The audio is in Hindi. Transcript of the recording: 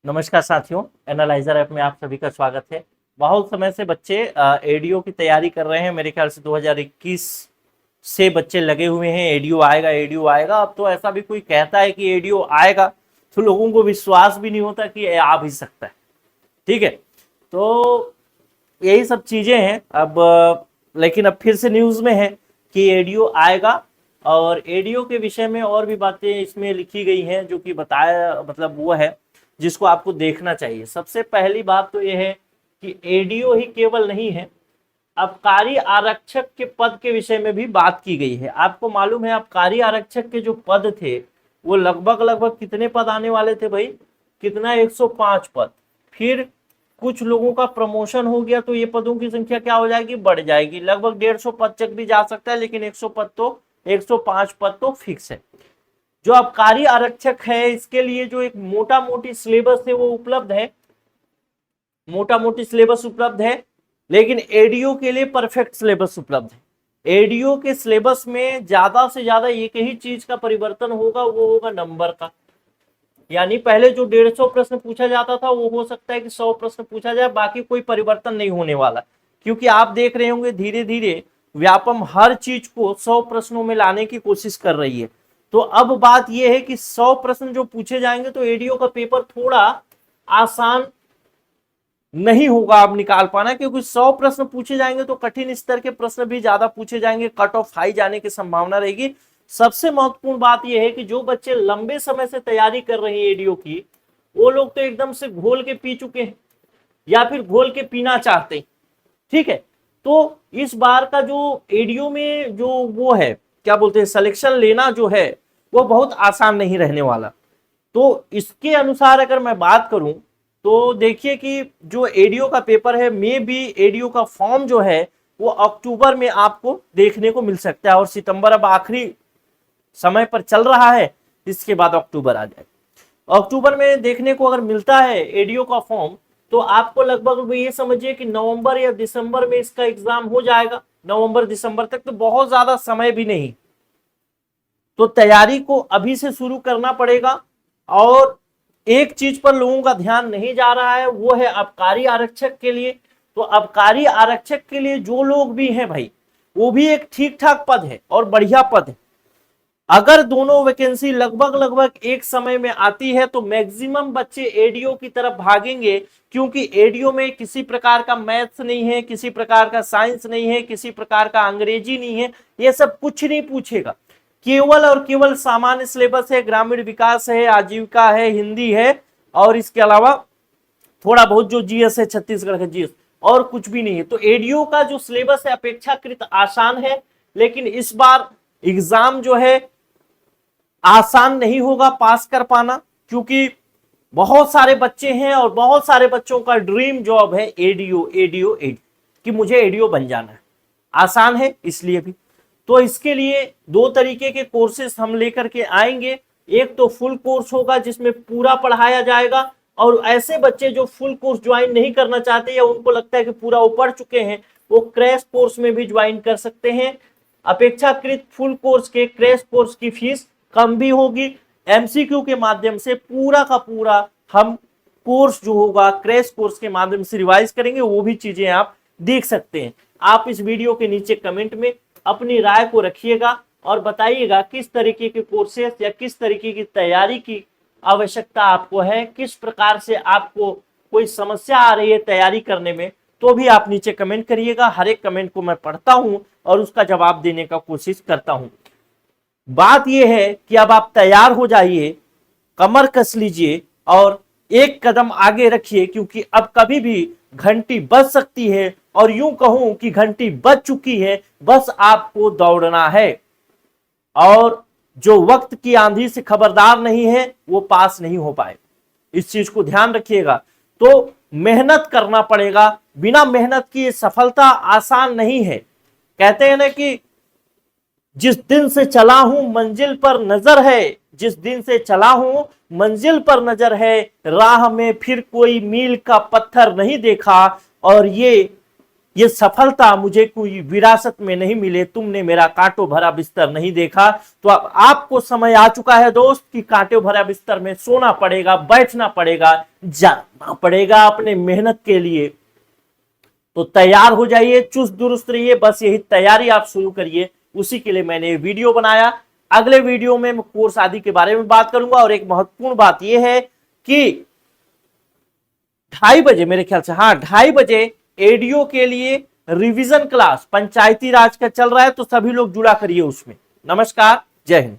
नमस्कार साथियों, एनालाइजर ऐप में आप सभी का स्वागत है। बहुत समय से बच्चे एडीओ की तैयारी कर रहे हैं। मेरे ख्याल से 2021 से बच्चे लगे हुए हैं, एडीओ आएगा एडीओ आएगा। अब तो ऐसा भी कोई कहता है कि एडीओ आएगा तो लोगों को विश्वास भी नहीं होता कि आ भी सकता है। ठीक है, तो यही सब चीजें हैं। अब लेकिन अब फिर से न्यूज में है कि एडीओ आएगा, और एडीओ के विषय में और भी बातें इसमें लिखी गई हैं जो कि बताया, मतलब वो है जिसको आपको देखना चाहिए। सबसे पहली बात तो यह है कि एडीओ ही केवल नहीं है, आबकारी आरक्षक के पद के विषय में भी बात की गई है। आपको मालूम है आबकारी आरक्षक के जो पद थे वो लगभग लगभग कितने पद आने वाले थे भाई? कितना? 105 पद। फिर कुछ लोगों का प्रमोशन हो गया तो ये पदों की संख्या क्या हो जाएगी? बढ़ जाएगी। लगभग 150 पद तक भी जा सकता है, लेकिन 100 पद तो 105 पद तो फिक्स है। जो आबकारी आरक्षक है इसके लिए जो एक मोटा मोटी सिलेबस है वो उपलब्ध है, मोटा मोटी सिलेबस उपलब्ध है। लेकिन एडीओ के लिए परफेक्ट सिलेबस उपलब्ध है। एडीओ के सिलेबस में ज्यादा से ज्यादा एक ही चीज का परिवर्तन होगा, वो होगा नंबर का। यानी पहले जो 150 प्रश्न पूछा जाता था वो हो सकता है कि 100 प्रश्न पूछा जाए, बाकी कोई परिवर्तन नहीं होने वाला। क्योंकि आप देख रहे होंगे धीरे धीरे व्यापम हर चीज को 100 प्रश्नों में लाने की कोशिश कर रही है। तो अब बात यह है कि 100 प्रश्न जो पूछे जाएंगे तो एडीओ का पेपर थोड़ा आसान नहीं होगा आप निकाल पाना, क्योंकि 100 प्रश्न पूछे जाएंगे तो कठिन स्तर के प्रश्न भी ज्यादा पूछे जाएंगे, कट ऑफ हाई जाने की संभावना रहेगी। सबसे महत्वपूर्ण बात यह है कि जो बच्चे लंबे समय से तैयारी कर रहे हैं एडीओ की, वो लोग तो एकदम से घोल के पी चुके हैं या फिर घोल के पीना चाहते हैं। ठीक है, तो इस बार का जो एडीओ में जो वो है, क्या बोलते हैं, सिलेक्शन लेना जो है वो बहुत आसान नहीं रहने वाला। तो इसके अनुसार अगर मैं बात करूं तो देखिए कि जो एडीओ का पेपर है, मे भी एडीओ का फॉर्म जो है वो अक्टूबर में आपको देखने को मिल सकता है, और सितंबर अब आखिरी समय पर चल रहा है, इसके बाद अक्टूबर आ जाए। अक्टूबर में देखने को अगर मिलता है एडीओ का फॉर्म तो आपको लगभग ये समझिए कि नवंबर या दिसंबर में इसका एग्जाम हो जाएगा। नवंबर दिसंबर तक तो बहुत ज्यादा समय भी नहीं, तो तैयारी को अभी से शुरू करना पड़ेगा। और एक चीज पर लोगों का ध्यान नहीं जा रहा है, वो है आबकारी आरक्षक के लिए। तो आबकारी आरक्षक के लिए जो लोग भी हैं भाई, वो भी एक ठीक ठाक पद है और बढ़िया पद है। अगर दोनों वैकेंसी लगभग लगभग एक समय में आती है तो मैक्सिमम बच्चे एडीओ की तरफ भागेंगे, क्योंकि एडीओ में किसी प्रकार का मैथ्स नहीं है, किसी प्रकार का साइंस नहीं है, किसी प्रकार का अंग्रेजी नहीं है, ये सब कुछ नहीं पूछेगा। केवल और केवल सामान्य सिलेबस है, ग्रामीण विकास है, आजीविका है, हिंदी है, और इसके अलावा थोड़ा बहुत जो जीएस है, छत्तीसगढ़ का जीएस, और कुछ भी नहीं है। तो एडीओ का जो सिलेबस है अपेक्षाकृत आसान है, लेकिन इस बार एग्जाम जो है आसान नहीं होगा पास कर पाना, क्योंकि बहुत सारे बच्चे हैं और बहुत सारे बच्चों का ड्रीम जॉब है एडीओ एडीओ एडीओ, कि मुझे एडीओ बन जाना है। आसान है इसलिए भी। तो इसके लिए दो तरीके के कोर्सेस हम लेकर के आएंगे। एक तो फुल कोर्स होगा जिसमें पूरा पढ़ाया जाएगा, और ऐसे बच्चे जो फुल कोर्स ज्वाइन नहीं करना चाहते या उनको लगता है कि पूरा वो पढ़ चुके हैं, वो क्रैश कोर्स में भी ज्वाइन कर सकते हैं। अपेक्षाकृत फुल कोर्स के क्रैश कोर्स की फीस कम भी होगी। एमसीक्यू के माध्यम से पूरा का पूरा हम कोर्स जो होगा क्रैश कोर्स के माध्यम से रिवाइज करेंगे, वो भी चीजें आप देख सकते हैं। आप इस वीडियो के नीचे कमेंट में अपनी राय को रखिएगा और बताइएगा किस तरीके के कोर्सेस या किस तरीके की तैयारी की आवश्यकता आपको है, किस प्रकार से आपको कोई समस्या आ रही है तैयारी करने में, तो भी आप नीचे कमेंट करिएगा। हर एक कमेंट को मैं पढ़ता हूं और उसका जवाब देने का कोशिश करता हूं। बात यह है कि अब आप तैयार हो जाइए, कमर कस लीजिए और एक कदम आगे रखिए, क्योंकि अब कभी भी घंटी बज सकती है, और यूं कहूं कि घंटी बज चुकी है, बस आपको दौड़ना है। और जो वक्त की आंधी से खबरदार नहीं है वो पास नहीं हो पाए, इस चीज को ध्यान रखिएगा। तो मेहनत करना पड़ेगा, बिना मेहनत की सफलता आसान नहीं है। कहते हैं ना कि जिस दिन से चला हूं मंजिल पर नजर है, जिस दिन से चला हूं मंजिल पर नजर है, राह में फिर कोई मील का पत्थर नहीं देखा, और ये ये सफलता मुझे कोई विरासत में नहीं मिले, तुमने मेरा कांटों भरा बिस्तर नहीं देखा। तो अब आपको समय आ चुका है दोस्त कि कांटों भरा बिस्तर में सोना पड़ेगा, बैठना पड़ेगा, जाना पड़ेगा अपने मेहनत के लिए। तो तैयार हो जाइए, चुस्त दुरुस्त रहिए, बस यही तैयारी आप शुरू करिए। उसी के लिए मैंने ये वीडियो बनाया। अगले वीडियो में मैं कोर्स आदि के बारे में बात करूंगा। और एक महत्वपूर्ण बात यह है कि 2:30 बजे, मेरे ख्याल से, हाँ 2:30 बजे एडीओ के लिए रिवीजन क्लास पंचायती राज का चल रहा है, तो सभी लोग जुड़ा करिए उसमें। नमस्कार, जय हिंद।